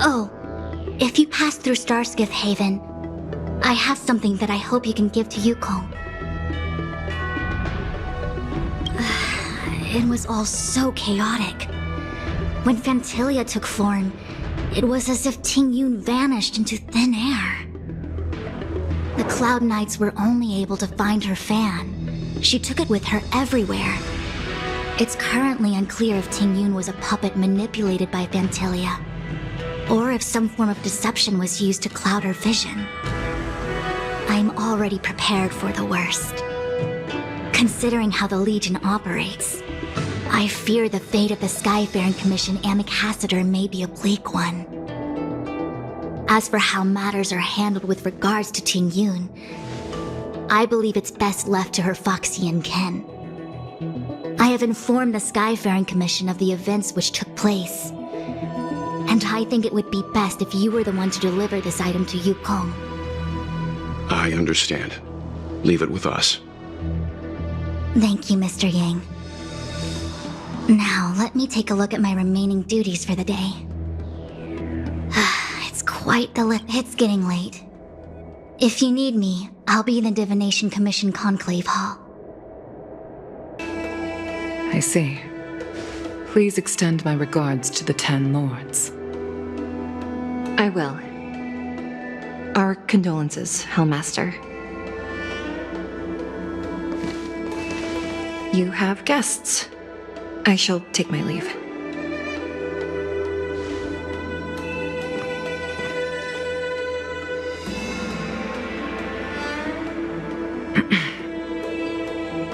Oh, if you pass through Starskiff Haven, I have something that I hope you can give to Yukong. It was all so chaotic. When Phantilia took form, it was as if Tingyun vanished into thin air. The Cloud Knights were only able to find her fan. She took it with her everywhere. It's currently unclear if Tingyun was a puppet manipulated by Phantilia, or if some form of deception was used to cloud her vision. I'm already prepared for the worst. Considering how the Legion operates, I fear the fate of the Skyfaring Commission Ambassador may be a bleak one. As for how matters are handled with regards to Tingyun, I believe it's best left to her Foxian ken. I have informed the Skyfaring Commission of the events which took place, and I think it would be best if you were the one to deliver this item to Yukong. I understand. Leave it with us. Thank you, Mr. Yang. Now, let me take a look at my remaining duties for the day. It's quite it's getting late. If you need me, I'll be in the Divination Commission Conclave Hall. I see. Please extend my regards to the 10 Lords. I will. Our condolences, Hellmaster. You have guests. I shall take my leave.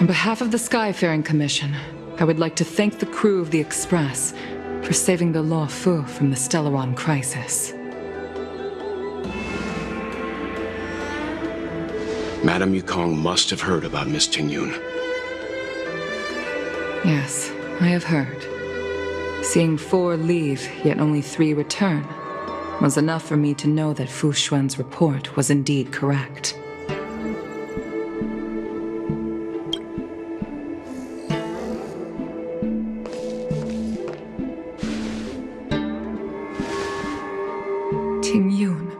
On behalf of the Skyfaring Commission, I would like to thank the crew of the Express for saving the Law Fu from the Stellaron crisis. Madame Yukong must have heard about Miss Tingyun. Yes, I have heard. Seeing 4 leave, yet only 3 return, was enough for me to know that Fu Xuan's report was indeed correct. Tingyun.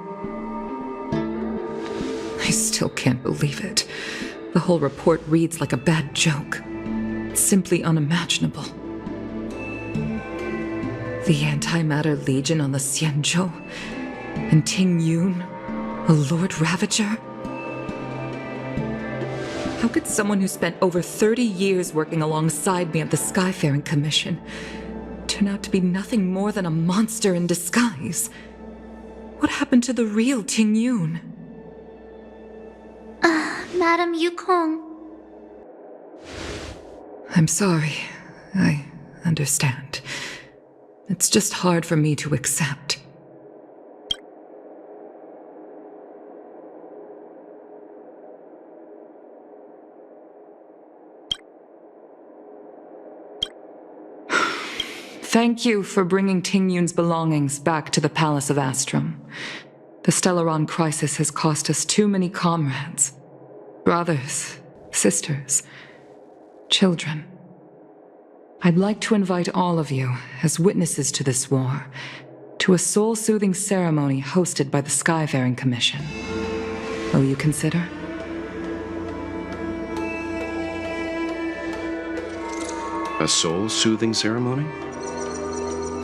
I still can't believe it. The whole report reads like a bad joke. It's simply unimaginable. The Antimatter Legion on the Xianzhou, and Tingyun, a Lord Ravager? How could someone who spent over 30 years working alongside me at the Skyfaring Commission turn out to be nothing more than a monster in disguise? What happened to the real Tingyun? Madame Yukong. I'm sorry. I understand. It's just hard for me to accept. Thank you for bringing Tingyun's belongings back to the Palace of Astrum. The Stellaron crisis has cost us too many comrades. Brothers, sisters, children. I'd like to invite all of you, as witnesses to this war, to a soul-soothing ceremony hosted by the Skyfaring Commission. Will you consider? A soul-soothing ceremony?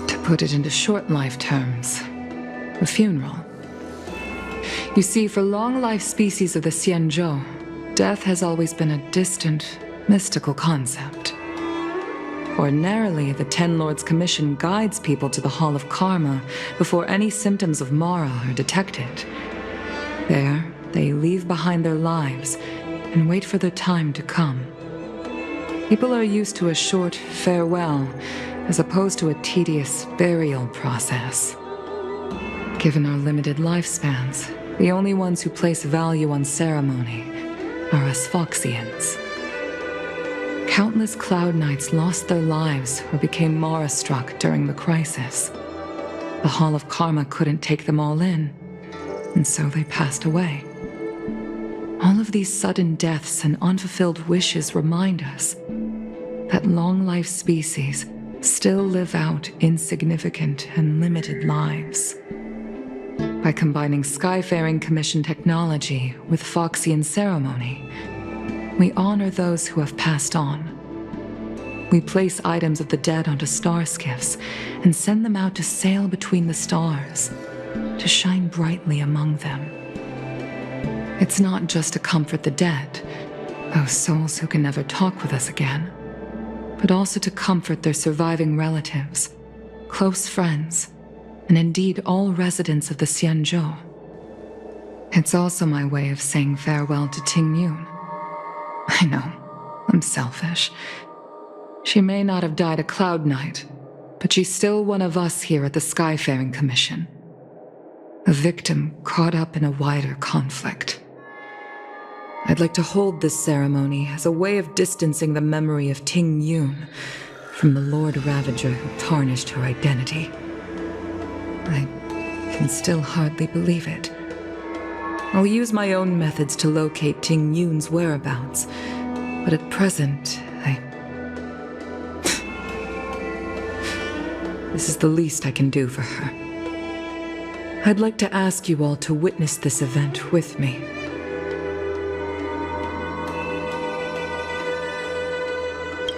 To put it into short life terms, a funeral. You see, for long-life species of the Xianzhou, death has always been a distant, mystical concept. Ordinarily, the 10 Lords Commission guides people to the Hall of Karma before any symptoms of Mara are detected. There, they leave behind their lives and wait for their time to come. People are used to a short farewell as opposed to a tedious burial process. Given our limited lifespans, the only ones who place value on ceremony are us Foxians. Countless Cloud Knights lost their lives or became Mara-struck during the crisis. The Hall of Karma couldn't take them all in, and so they passed away. All of these sudden deaths and unfulfilled wishes remind us that long-life species still live out insignificant and limited lives. By combining Skyfaring Commission technology with Foxian ceremony, we honor those who have passed on. We place items of the dead onto star skiffs and send them out to sail between the stars, to shine brightly among them. It's not just to comfort the dead, those souls who can never talk with us again, but also to comfort their surviving relatives, close friends, and indeed all residents of the Xianzhou. It's also my way of saying farewell to Tingyun. I know, I'm selfish. She may not have died a Cloud Knight, but she's still one of us here at the Skyfaring Commission. A victim caught up in a wider conflict. I'd like to hold this ceremony as a way of distancing the memory of Tingyun from the Lord Ravager who tarnished her identity. I can still hardly believe it. I'll use my own methods to locate Tingyun's whereabouts, but at present, This is the least I can do for her. I'd like to ask you all to witness this event with me.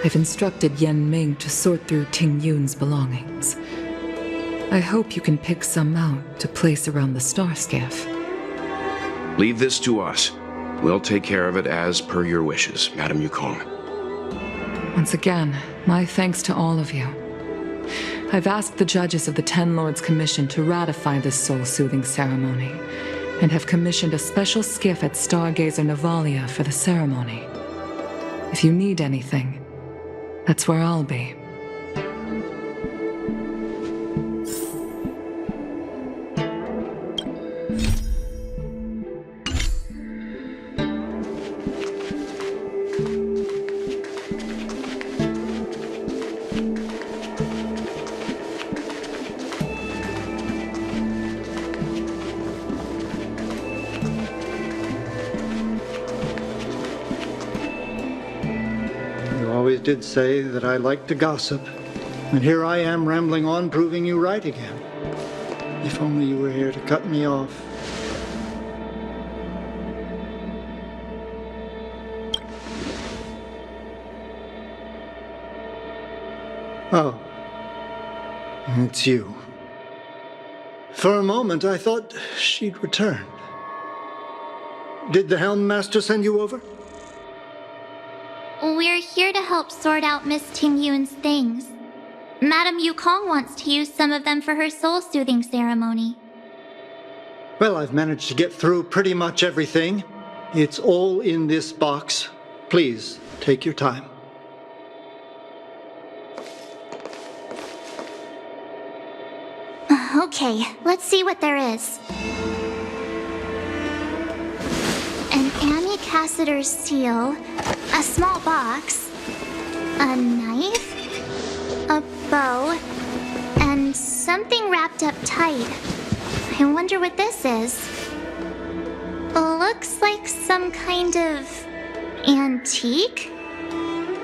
I've instructed Yan Ming to sort through Tingyun's belongings. I hope you can pick some out to place around the star skiff. Leave this to us. We'll take care of it as per your wishes, Madam Yukong. Once again, my thanks to all of you. I've asked the judges of the Ten Lords Commission to ratify this soul-soothing ceremony, and have commissioned a special skiff at Stargazer Navalia for the ceremony. If you need anything, that's where I'll be. Did say that I like to gossip, and here I am rambling on, proving you right again. If only you were here to cut me off. Oh, it's you. For a moment I thought she'd returned. Did the Helm Master send you over? We're here to help sort out Miss Tingyun's things. Madame Yukong wants to use some of them for her soul-soothing ceremony. Well, I've managed to get through pretty much everything. It's all in this box. Please, take your time. Okay, let's see what there is. An Amicassator's seal, a small box, a knife, a bow, and something wrapped up tight. I wonder what this is. Looks like some kind of antique?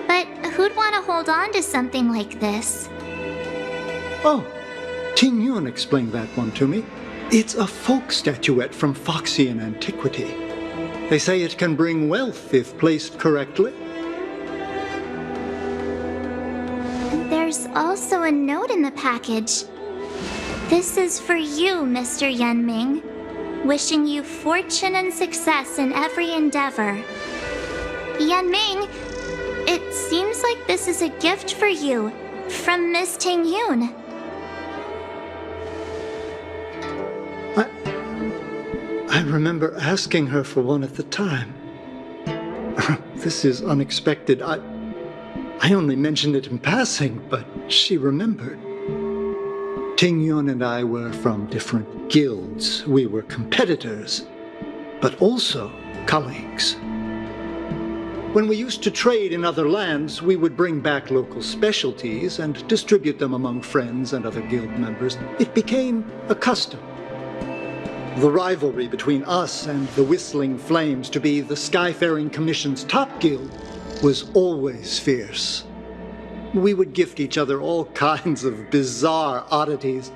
But who'd want to hold on to something like this? Oh, Tingyun explained that one to me. It's a folk statuette from Foxian antiquity. They say it can bring wealth if placed correctly. There's also a note in the package. This is for you, Mr. Yanming. Wishing you fortune and success in every endeavor. Yanming, it seems like this is a gift for you from Miss Tingyun. I remember asking her for one at the time. This is unexpected. I only mentioned it in passing, but she remembered. Tingyun and I were from different guilds. We were competitors, but also colleagues. When we used to trade in other lands, we would bring back local specialties and distribute them among friends and other guild members. It became a custom. The rivalry between us and the Whistling Flames to be the Skyfaring Commission's top guild was always fierce. we would gift each other all kinds of bizarre oddities.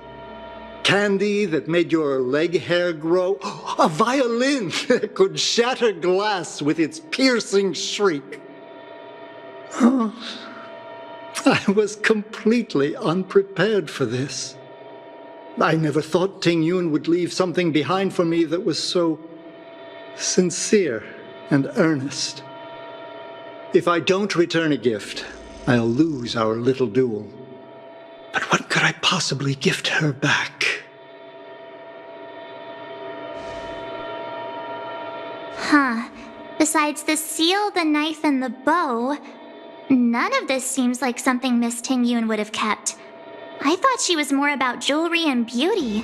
Candy that made your leg hair grow. A violin that could shatter glass with its piercing shriek. Oh, I was completely unprepared for this. I never thought Tingyun would leave something behind for me that was so sincere and earnest. If I don't return a gift, I'll lose our little duel. But what could I possibly gift her back? Huh. Besides the seal, the knife, and the bow, none of this seems like something Miss Tingyun would have kept. I thought she was more about jewelry and beauty.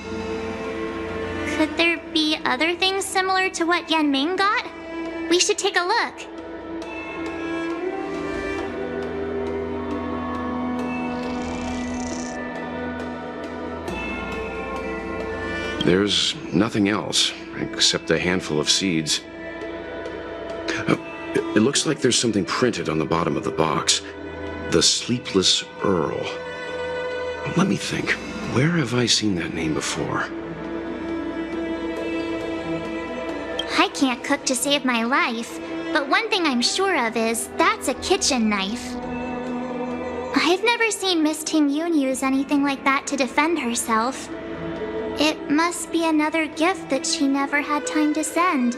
Could there be other things similar to what Yanming got? We should take a look. There's nothing else, except a handful of seeds. It looks like there's something printed on the bottom of the box. The Sleepless Earl. Let me think. Where have I seen that name before? I can't cook to save my life, but one thing I'm sure of is that's a kitchen knife. I've never seen Miss Tingyun use anything like that to defend herself. It must be another gift that she never had time to send.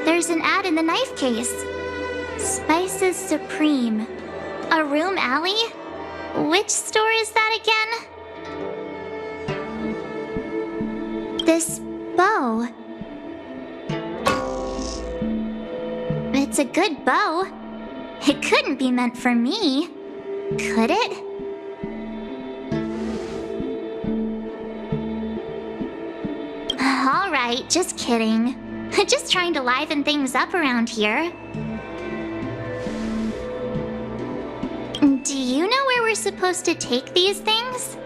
There's an ad in the knife case. Spices Supreme. A room alley? Which store is that again? This bow. It's a good bow. It couldn't be meant for me, could it? All right, just kidding. Just trying to liven things up around here. Do you know where we're supposed to take these things?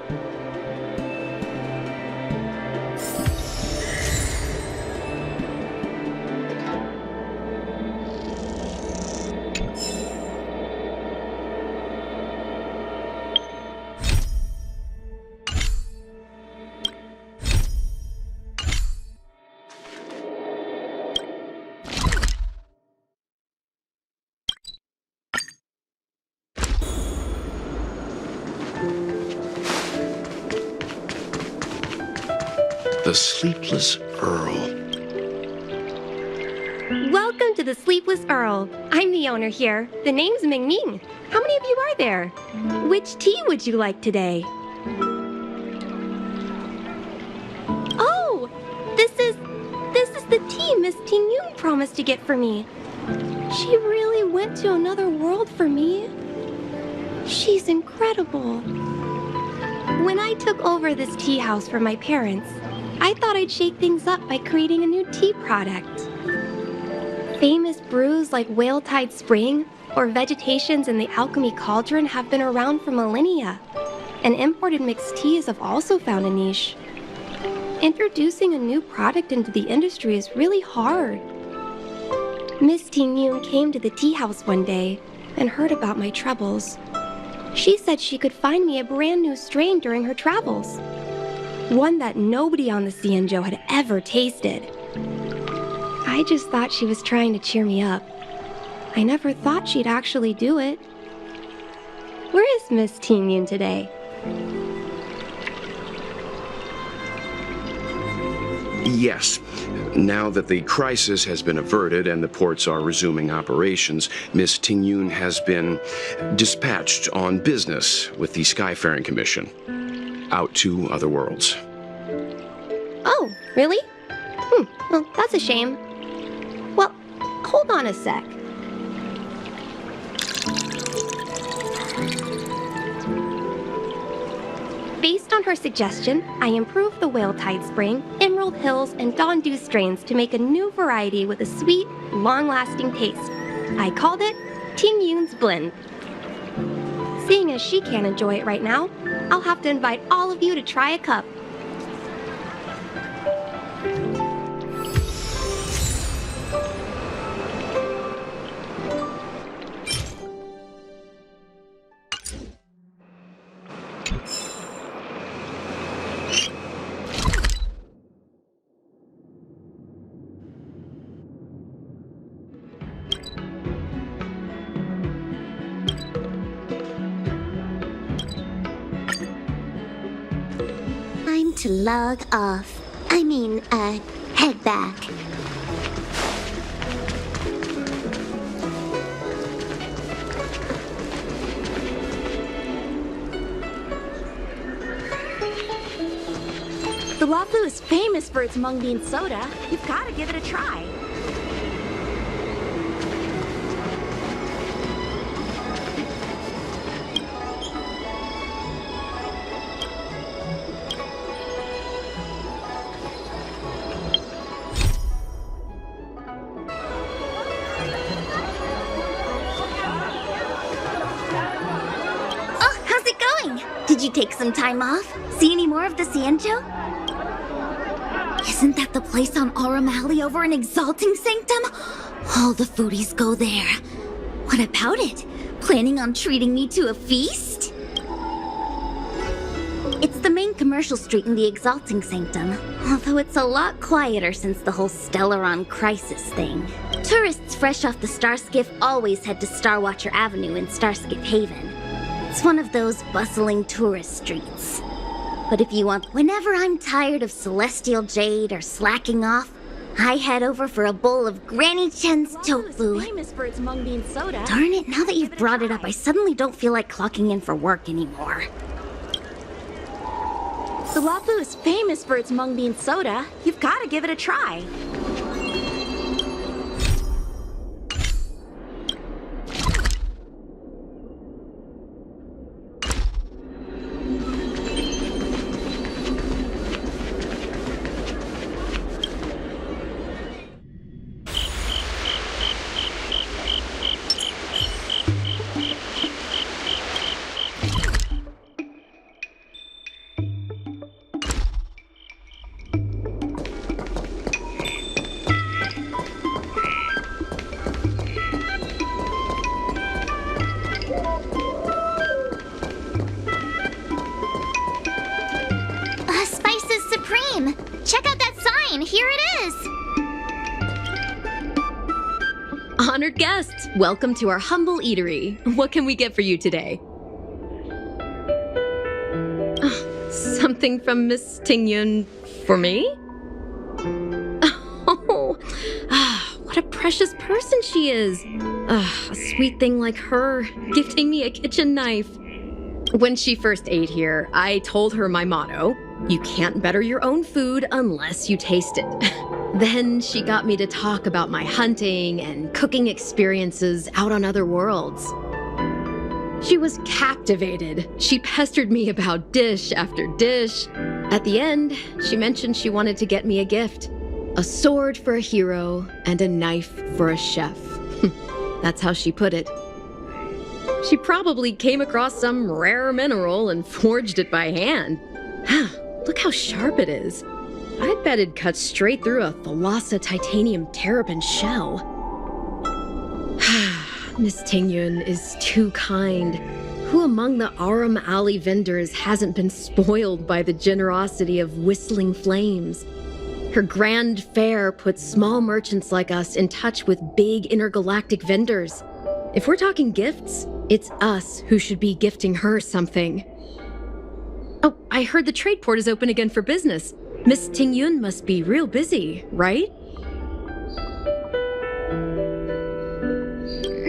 The Sleepless Earl. Welcome to the Sleepless Earl. I'm the owner here. The name's Ming Ming. How many of you are there? Which tea would you like today? Oh, this is the tea Miss Tingyun promised to get for me. She really went to another world for me. She's incredible. When I took over this tea house from my parents, I thought I'd shake things up by creating a new tea product. Famous brews like Whale Tide Spring or Vegetations in the Alchemy Cauldron have been around for millennia, and imported mixed teas have also found a niche. Introducing a new product into the industry is really hard. Miss Tingyun came to the tea house one day and heard about my troubles. She said she could find me a brand new strain during her travels. One that nobody on the Xianzhou had ever tasted. I just thought she was trying to cheer me up. I never thought she'd actually do it. Where is Miss Tingyun today? Yes. Now that the crisis has been averted and the ports are resuming operations, Miss Tingyun has been dispatched on business with the Skyfaring Commission out to other worlds. Oh, really? Well, that's a shame. Well, hold on a sec. Based on her suggestion, I improved the Whale Tide Spring, Emerald Hills, and Dawn Dew strains to make a new variety with a sweet, long-lasting taste. I called it Tingyun's Blend. Seeing as she can't enjoy it right now, I'll have to invite all of you to try a cup. to log off. Head back. The Wafu is famous for its mung bean soda. You've got to give it a try. Oh, how's it going? Did you take some time off? See any more of the Xianzhou? Isn't that the place on Aurum Alley over in Exalting Sanctum? All the foodies go there. What about it? Planning on treating me to a feast? It's the main commercial street in the Exalting Sanctum, although it's a lot quieter since the whole Stellaron crisis thing. Tourists fresh off the Starskiff always head to Starwatcher Avenue in Starskiff Haven. It's one of those bustling tourist streets. But if you want, whenever I'm tired of Celestial Jade or slacking off, I head over for a bowl of Granny Chen's tofu. Famous for its mung bean soda. Darn it, now that you've brought it up, I suddenly don't feel like clocking in for work anymore. The Wafu is famous for its mung bean soda. You've got to give it a try. Spices Supreme! Check out that sign! Here it is! Honored guests, welcome to our humble eatery. What can we get for you today? Something from Miss Tingyun for me? Oh, what a precious person she is. A sweet thing like her, gifting me a kitchen knife. When she first ate here, I told her my motto: you can't better your own food unless you taste it. Then she got me to talk about my hunting and cooking experiences out on other worlds. She was captivated. She pestered me about dish after dish. At the end, she mentioned she wanted to get me a gift: a sword for a hero and a knife for a chef. That's how she put it. She probably came across some rare mineral and forged it by hand. Look how sharp it is. I bet it cuts straight through a Thalassa titanium terrapin shell. Miss Tingyun is too kind. Who among the Aurum Alley vendors hasn't been spoiled by the generosity of whistling flames? Her grand fare puts small merchants like us in touch with big intergalactic vendors. If we're talking gifts, it's us who should be gifting her something. Oh, I heard the trade port is open again for business. Miss Tingyun must be real busy, right?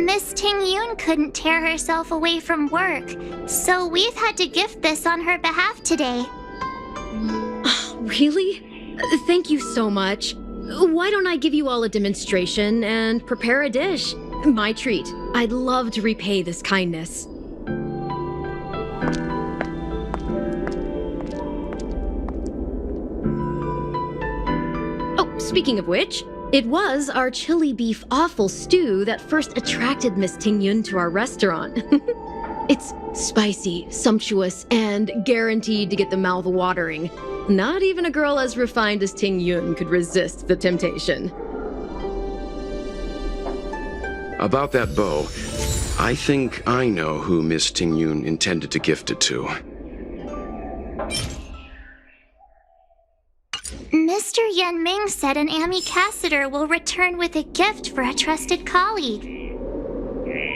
Miss Tingyun couldn't tear herself away from work, so we've had to gift this on her behalf today. Really? Thank you so much. Why don't I give you all a demonstration and prepare a dish? My treat. I'd love to repay this kindness. Oh, speaking of which, it was our chili beef offal stew that first attracted Miss Tingyun to our restaurant. It's spicy, sumptuous, and guaranteed to get the mouth watering. Not even a girl as refined as Tingyun could resist the temptation. About that bow, I think I know who Miss Tingyun intended to gift it to. Mr. Yen Ming said an ambassador will return with a gift for a trusted colleague.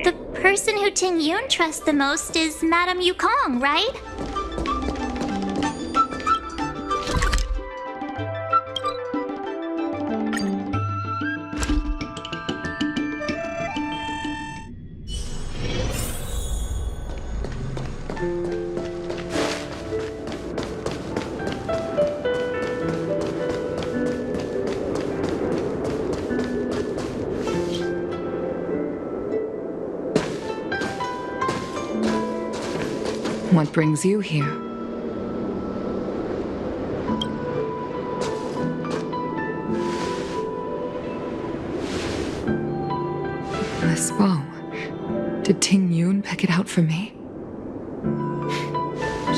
The person who Tingyun trusts the most is Madame Yukong, right? What brings you here? This bow. Did Tingyun pick it out for me?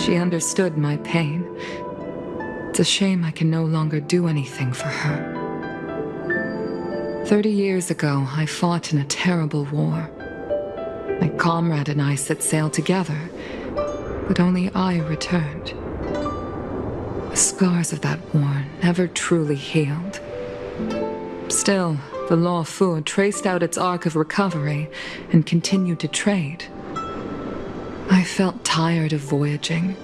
She understood my pain. It's a shame I can no longer do anything for her. 30 years ago, I fought in a terrible war. My comrade and I set sail together, but only I returned. The scars of that war never truly healed. Still, the Law Fu traced out its arc of recovery and continued to trade. I felt tired of voyaging,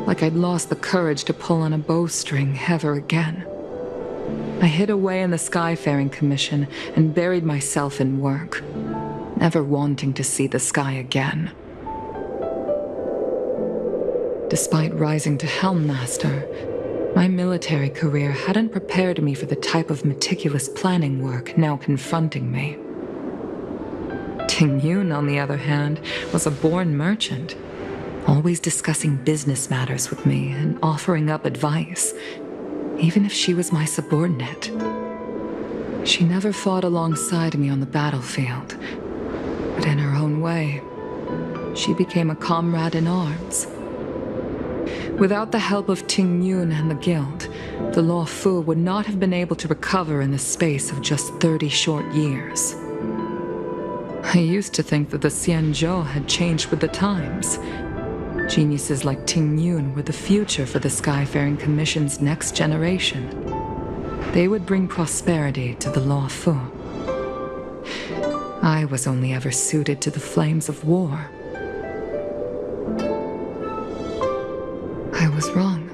like I'd lost the courage to pull on a bowstring ever again. I hid away in the Skyfaring Commission and buried myself in work, never wanting to see the sky again. Despite rising to Helm Master, my military career hadn't prepared me for the type of meticulous planning work now confronting me. Tingyun, on the other hand, was a born merchant, always discussing business matters with me and offering up advice, even if she was my subordinate. She never fought alongside me on the battlefield, but in her own way, she became a comrade in arms. Without the help of Tingyun and the Guild, the Law Fu would not have been able to recover in the space of just 30 short years. I used to think that the Xianzhou had changed with the times. Geniuses like Tingyun were the future for the Skyfaring Commission's next generation. They would bring prosperity to the Law Fu. I was only ever suited to the flames of war. I was wrong.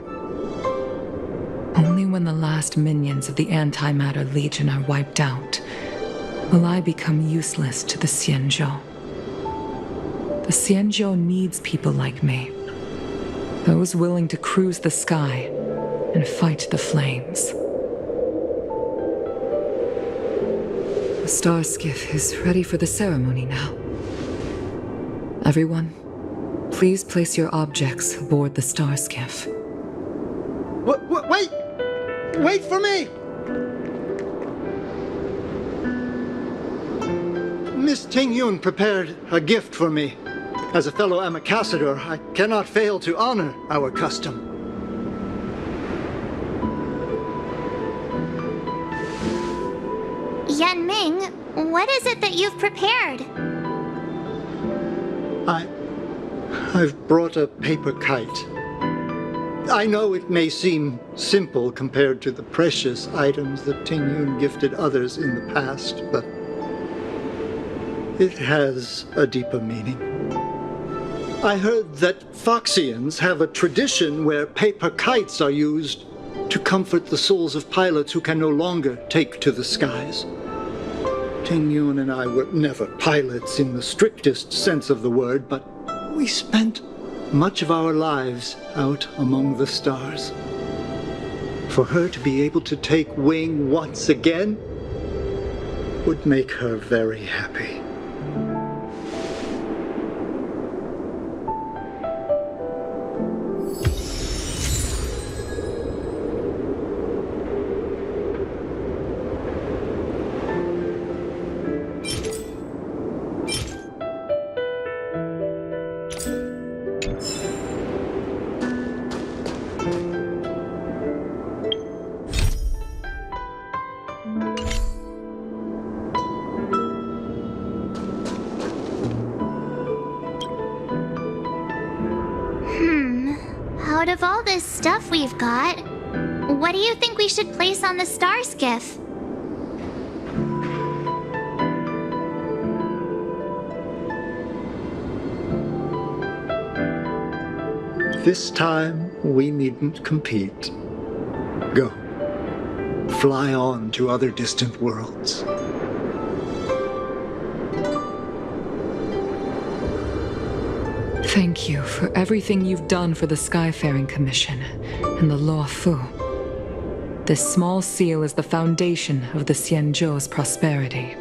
Only when the last minions of the Antimatter Legion are wiped out will I become useless to the Xianzhou. The Xianzhou needs people like me, those willing to cruise the sky and fight the flames. The star skiff is ready for the ceremony now. Everyone, please place your objects aboard the star skiff. Wait! Wait for me! Miss Tingyun prepared a gift for me. As a fellow ambassador, I cannot fail to honor our custom. Yan Ming, what is it that you've prepared? I've brought a paper kite. I know it may seem simple compared to the precious items that Tingyun gifted others in the past, but it has a deeper meaning. I heard that Foxians have a tradition where paper kites are used to comfort the souls of pilots who can no longer take to the skies. Tingyun and I were never pilots in the strictest sense of the word, but we spent much of our lives out among the stars. For her to be able to take wing once again would make her very happy. Out of all this stuff we've got, what do you think we should place on the star skiff? This time, we needn't compete. Go. Fly on to other distant worlds. Thank you for everything you've done for the Skyfaring Commission and the Law Fu. This small seal is the foundation of the Xianzhou's prosperity.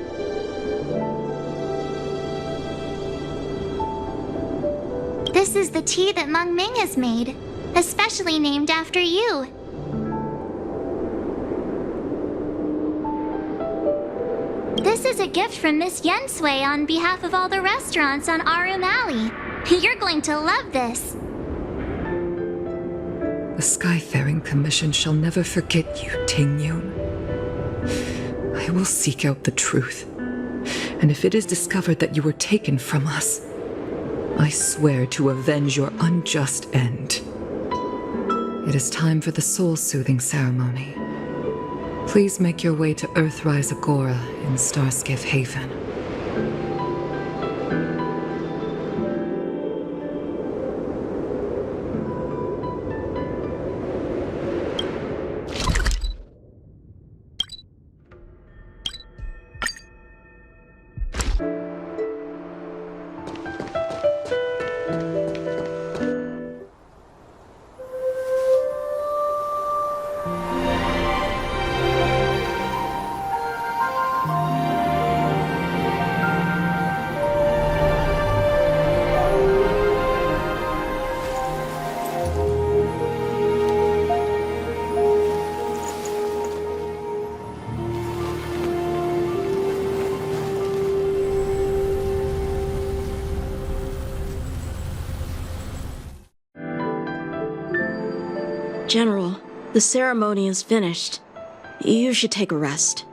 The This is the tea that Meng Ming has made, especially named after you. This is a gift from Miss Yensui on behalf of all the restaurants on Arum Alley. You're going to love this. The Skyfaring Commission shall never forget you, Tingyun. I will seek out the truth. And if it is discovered that you were taken from us, I swear to avenge your unjust end. It is time for the soul-soothing ceremony. Please make your way to Earthrise Agora in Starskiff Haven. General, the ceremony is finished. You should take a rest.